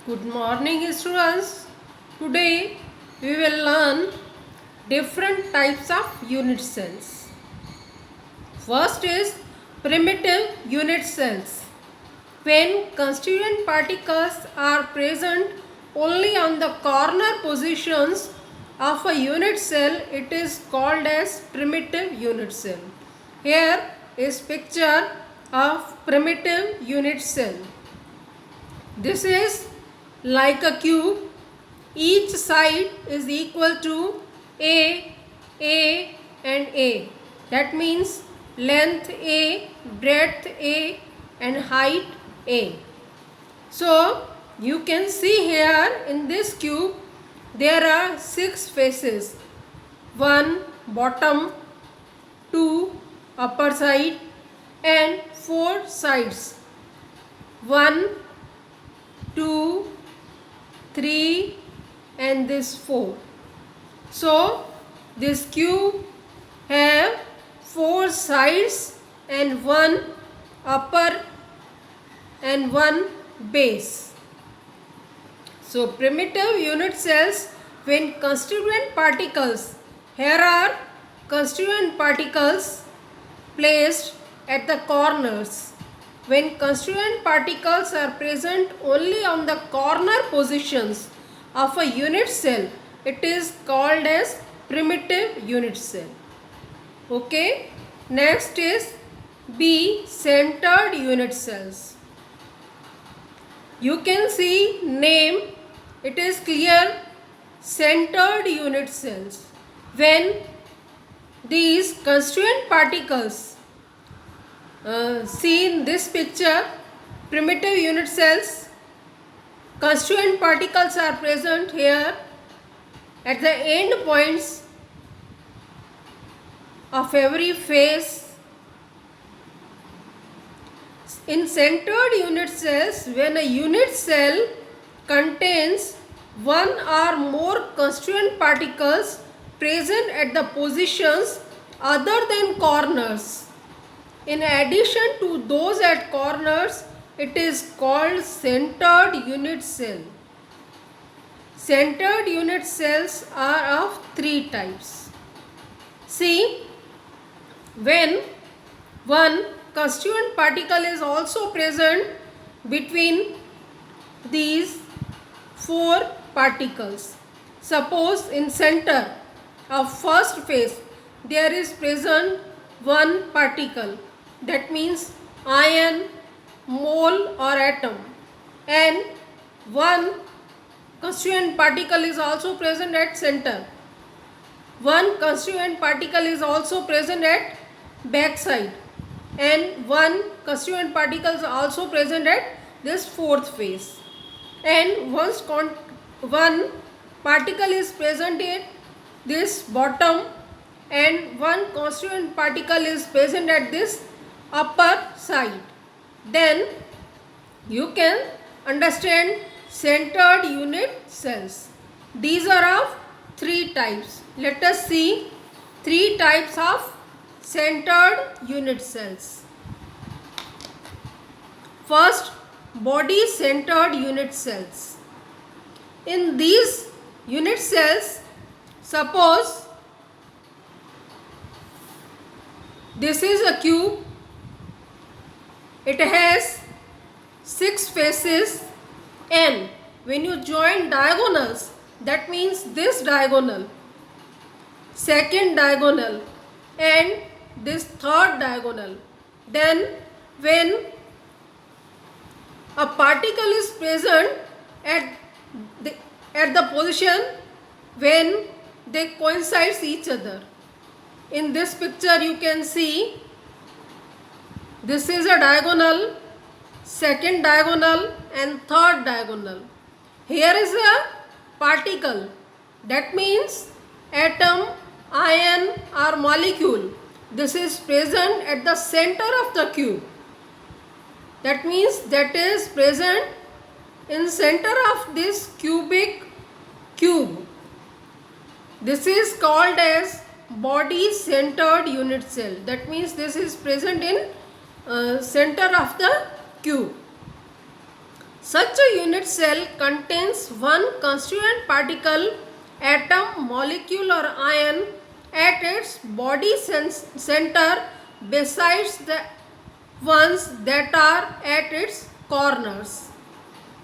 Good morning, students. Today we will learn different types of unit cells. First is primitive unit cells. When constituent particles are present only on the corner positions of a unit cell, it is called as primitive unit cell. Here is picture of primitive unit cell. This is like a cube. Each side is equal to A and A. That means length A, breadth A and height A. So you can see here in this cube there are 6 faces. 1 bottom, 2 upper side and 4 sides. 1, 2, 3 and this 4. So this cube have 4 sides and 1 upper and 1 base. So primitive unit cells, when constituent particles, here are constituent particles placed at the corners. When constituent particles are present only on the corner positions of a unit cell, it is called as primitive unit cell. Okay. Next is B, centered unit cells. You can see name, it is clear, centered unit cells. When these constituent particles see in this picture, primitive unit cells, constituent particles are present here at the end points of every face. In centered unit cells, when a unit cell contains one or more constituent particles present at the positions other than corners, in addition to those at corners, it is called centered unit cell. Centered unit cells are of 3 types. See, when one constituent particle is also present between these 4 particles. Suppose in center of first face there is present one particle, that means ion, mole or atom, and one constituent particle is also present at center. One constituent particle is also present at back side and one constituent particle is also present at this fourth face, and one particle is present at this bottom and one constituent particle is present at this upper side. Then you can understand centered unit cells. These are of 3 types. Let us see 3 types of centered unit cells. First, body centered unit cells. In these unit cells, suppose this is a cube. It has 6 faces, and when you join diagonals, that means this diagonal, second diagonal and this third diagonal, then when a particle is present at the position when they coincide each other. In this picture you can see this is a diagonal, second diagonal and third diagonal. Here is a particle, that means atom, ion or molecule. This is present at the center of the cube. That means that is present in center of this cubic cube. This is called as body centered unit cell. That means this is present in center of the cube. Such a unit cell contains one constituent particle, atom, molecule or ion at its body center besides the ones that are at its corners.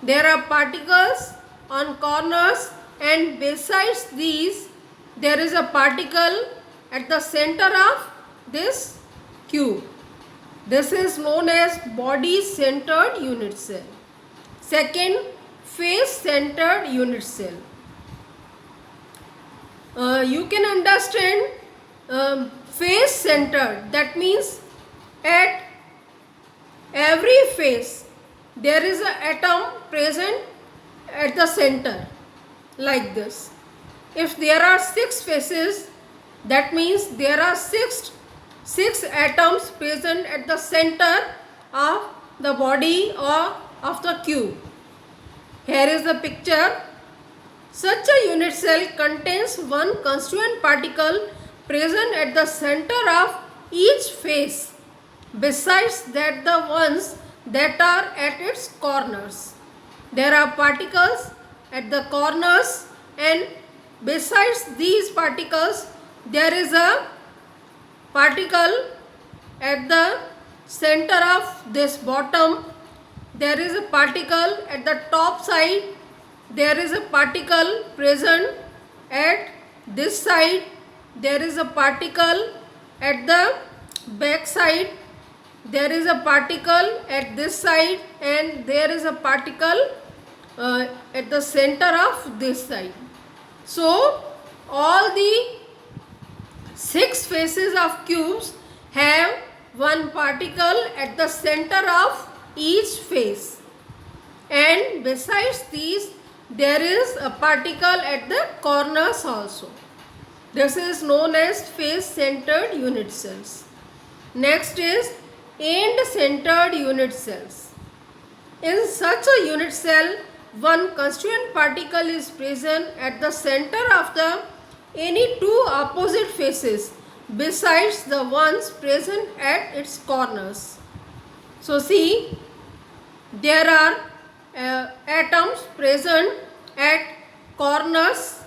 There are particles on corners, and besides these there is a particle at the center of this cube. This is known as body centered unit cell. Second, face centered unit cell. You can understand face centered, that means at every face there is an atom present at the center, like this. If there are 6 faces, that means there are six atoms present at the center of the body or of the cube. Here is the picture. Such a unit cell contains one constituent particle present at the center of each face, besides that the ones that are at its corners. There are particles at the corners, and besides these particles there is a particle at the center of this bottom. There is a particle at the top side. There is a particle present at this side. There is a particle at the back side. There is a particle at this side, and there is a particle at the center of this side. So all the 6 faces of cubes have one particle at the center of each face, and besides these there is a particle at the corners also. This is known as face centered unit cells. Next is end centered unit cells. In such a unit cell, one constituent particle is present at the center of the any 2 opposite faces besides the ones present at its corners. So see, there are atoms present at corners,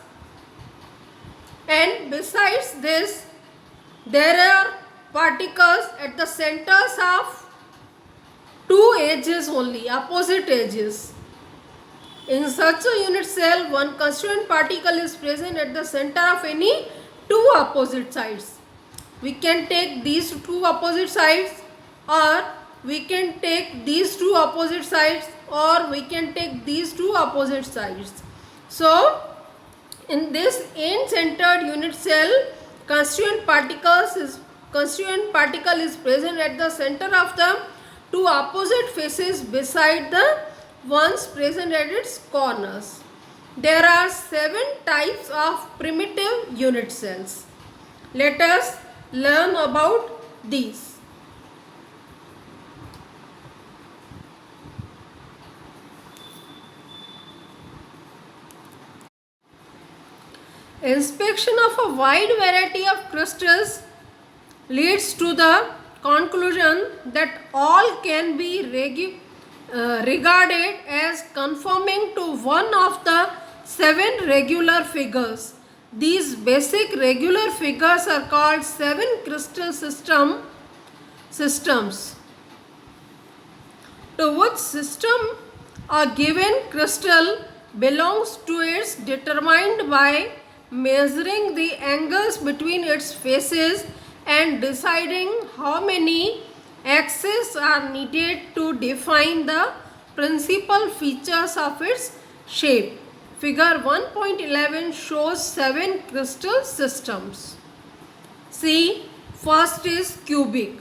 and besides this there are particles at the centers of 2 edges only, opposite edges. In such a unit cell, one constituent particle is present at the center of any 2 opposite sides. We can take these 2 opposite sides, or we can take these 2 opposite sides, or we can take these 2 opposite sides. So in this end centered unit cell, constituent particle is present at the center of the 2 opposite faces beside the ones present at its corners. There are 7 types of primitive unit cells. Let us learn about these. Inspection of a wide variety of crystals leads to the conclusion that all can be regarded as conforming to one of the 7 regular figures. These basic regular figures are called 7 crystal systems. To which system a given crystal belongs to is determined by measuring the angles between its faces and deciding how many axes are needed to define the principal features of its shape. Figure 1.11 shows 7 crystal systems. See, first is cubic.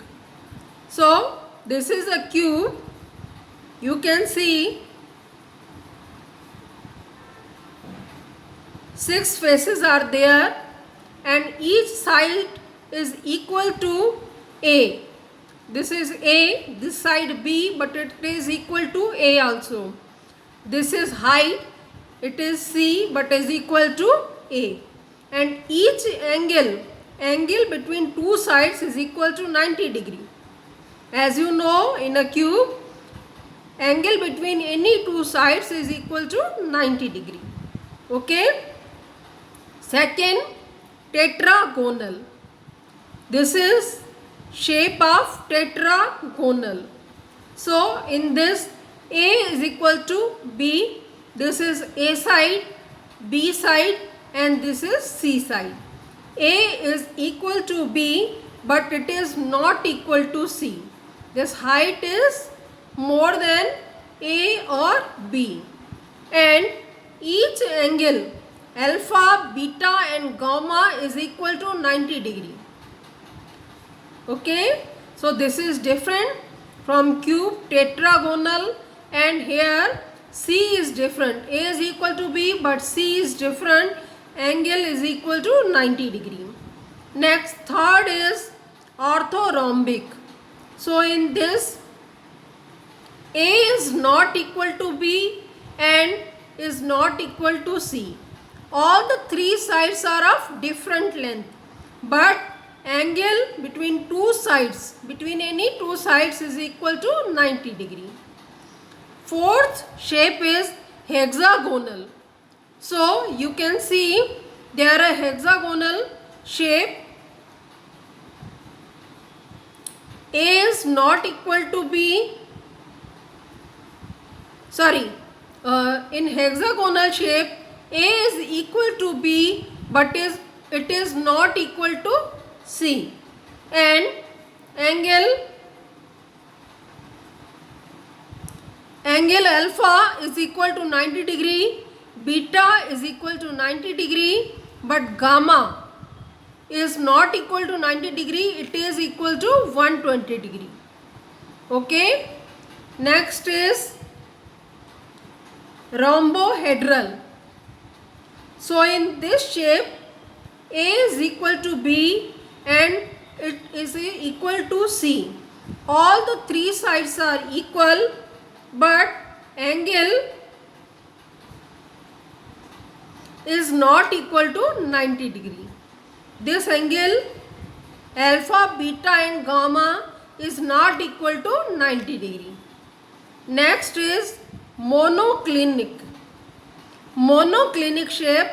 So this is a cube. You can see 6 faces are there, and each side is equal to A. This is A, this side B, but it is equal to A also. This is height, it is C, but is equal to A. And each angle between 2 sides is equal to 90 degree. As you know, in a cube, angle between any two sides is equal to 90 degree. Okay. Second, tetragonal. This is shape of tetragonal. So in this, A is equal to B. This is A side, B side, and this is C side. A is equal to B, but it is not equal to C. This height is more than A or B. And each angle alpha, beta and gamma is equal to 90 degree. Okay. So this is different from cube, tetragonal, and here C is different. A is equal to B, but C is different. Angle is equal to 90 degree. Next, third is orthorhombic. So in this, A is not equal to B and is not equal to C. All the three sides are of different length, but angle between two sides, between any two sides, is equal to 90 degree. Fourth shape is hexagonal. So you can see there are hexagonal shape. A is not equal to B. Sorry, in hexagonal shape, A is equal to B, but it is not equal to C. And angle alpha is equal to 90 degree, beta is equal to 90 degree, but gamma is not equal to 90 degree, it is equal to 120 degree. Okay. Next is rhombohedral. So in this shape, A is equal to B and it is equal to C. All the three sides are equal, but angle is not equal to 90 degree. This angle alpha, beta and gamma is not equal to 90 degree. Next is monoclinic. Monoclinic shape.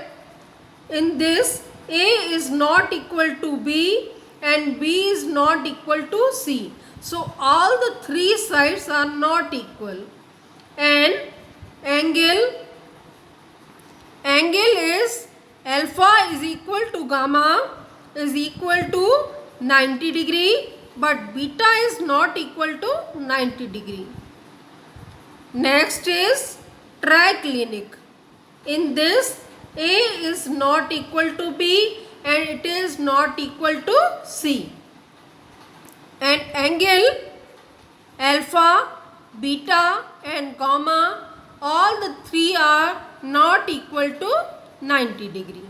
In this, A is not equal to B and B is not equal to C. So all the three sides are not equal, and angle is alpha is equal to gamma is equal to 90 degree, but beta is not equal to 90 degree. Next is triclinic. In this, A is not equal to B and it is not equal to C. And angle alpha, beta and gamma, all the three are not equal to 90 degree.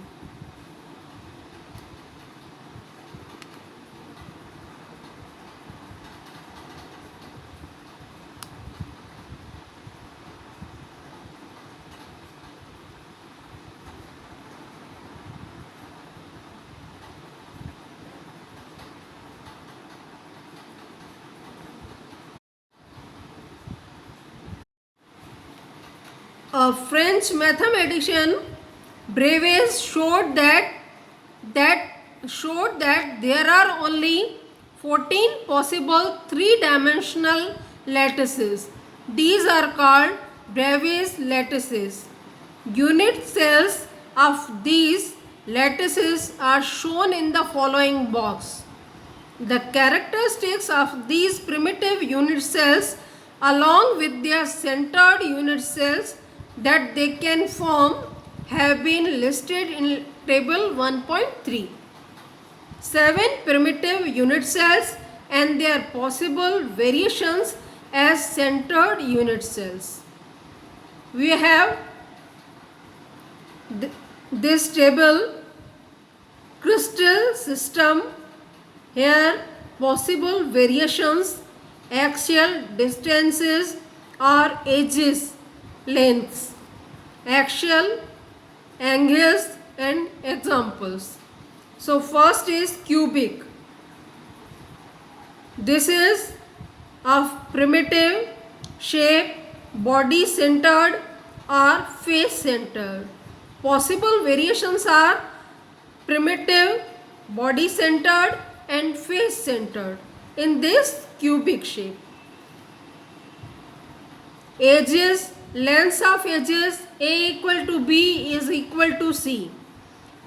A French mathematician Bravais showed that there are only 14 possible three-dimensional lattices. These are called Bravais lattices. Unit cells of these lattices are shown in the following box. The characteristics of these primitive unit cells along with their centered unit cells that they can form have been listed in table 1.3. 7 primitive unit cells and their possible variations as centered unit cells. We have this table, crystal system. Here possible variations, axial distances or edges, lengths, axial angles and examples. So first is cubic. This is of primitive shape body centered or face centered. Possible variations are primitive, body centered and face centered in this cubic shape. Edges, lengths of edges A equal to B is equal to C.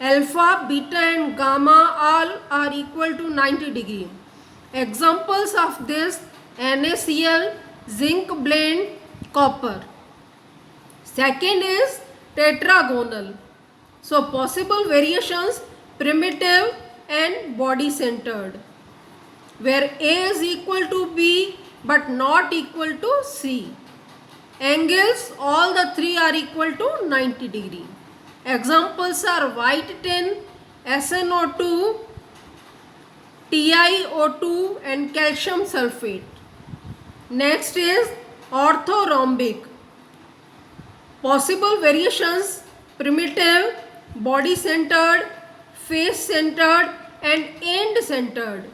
Alpha, beta and gamma all are equal to 90 degree. Examples of this: NaCl, zinc blende, copper. Second is tetragonal. So possible variations: primitive and body centered, where A is equal to B but not equal to C. Angles, all the three are equal to 90 degree. Examples are white tin, SnO2, TiO2 and calcium sulfate. Next is orthorhombic. Possible variations: primitive, body centered, face centered and end centered.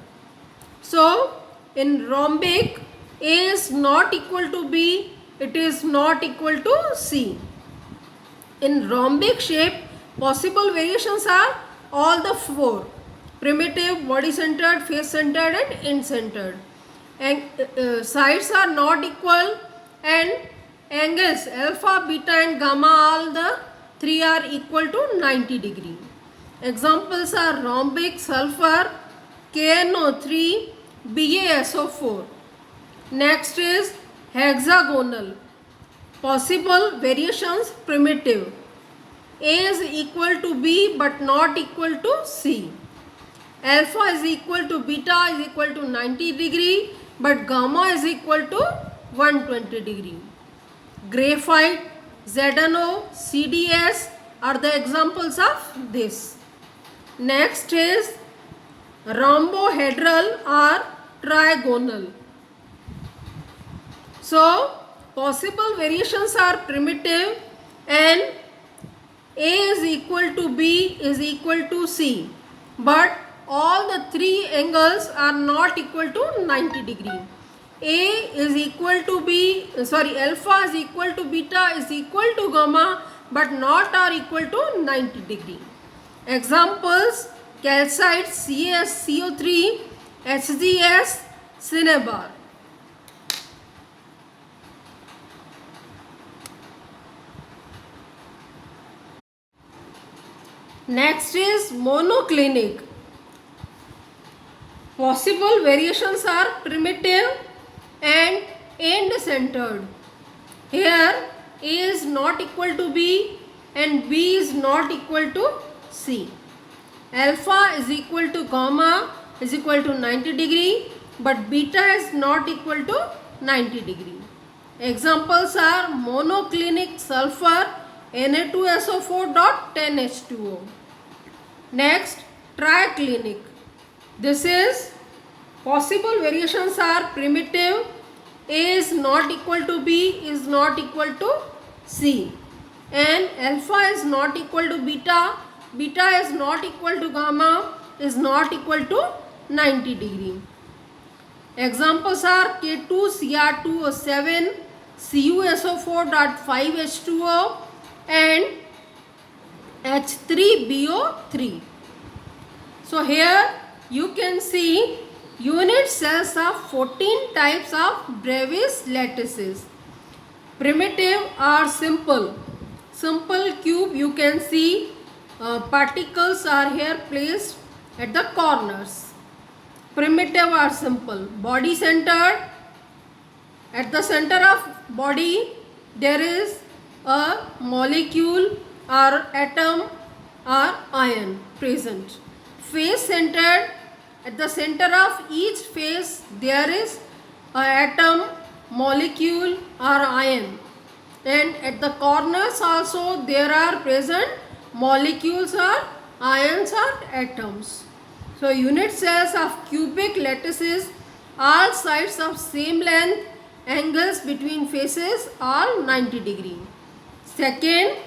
So in rhombic, A is not equal to B, it is not equal to C. In rhombic shape, possible variations are all the four: primitive, body centered, face centered and end centered. And sides are not equal, and angles alpha, beta and gamma, all the three are equal to 90 degree. Examples are rhombic sulfur, KNO3, BaSO4. Next is hexagonal. Possible variations: primitive, A is equal to B but not equal to C. Alpha is equal to beta is equal to 90 degree but gamma is equal to 120 degree. Graphite, ZNO, CDS are the examples of this. Next is rhombohedral or trigonal. So possible variations are primitive and A is equal to B is equal to C, but all the three angles are not equal to 90 degree. A is equal to alpha is equal to beta is equal to gamma but not are equal to 90 degree. Examples: calcite, CaSO3, HGS, cinnabar. Next is monoclinic. Possible variations are primitive and end centered. Here A is not equal to B and B is not equal to C. Alpha is equal to gamma is equal to 90 degree but beta is not equal to 90 degree. Examples are monoclinic sulfur, Na2SO4.10H2O. Next, triclinic. This is possible variations are primitive, A is not equal to B is not equal to C, and alpha is not equal to beta, beta is not equal to gamma is not equal to 90 degree. Examples are K2Cr2O7, CuSO4.5H2O and H3BO3. So here you can see unit cells of 14 types of Brevis lattices. Primitive or simple. Simple cube, you can see particles are here placed at the corners. Primitive or simple. Body centered. At the center of body there is a molecule or atom or ion present. Face centered. At the center of each face there is an atom, molecule or ion, and at the corners also there are present molecules or ions or atoms. So unit cells of cubic lattices, all sides of same length, angles between faces all 90 degree. Second,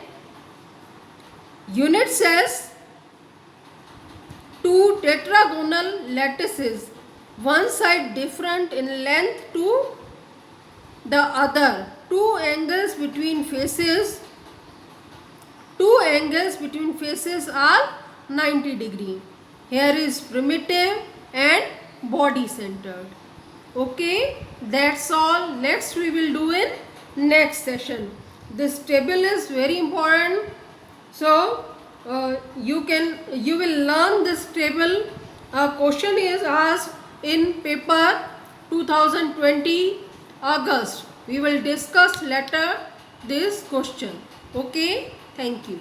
unit cells, two tetragonal lattices, one side different in length to the other, two angles between faces are 90 degree. Here is primitive and body centered. Okay, that's all. Next we will do in next session. This table is very important. So you will learn this table. A question is asked in paper 2020 August. We will discuss later this question. Okay, thank you.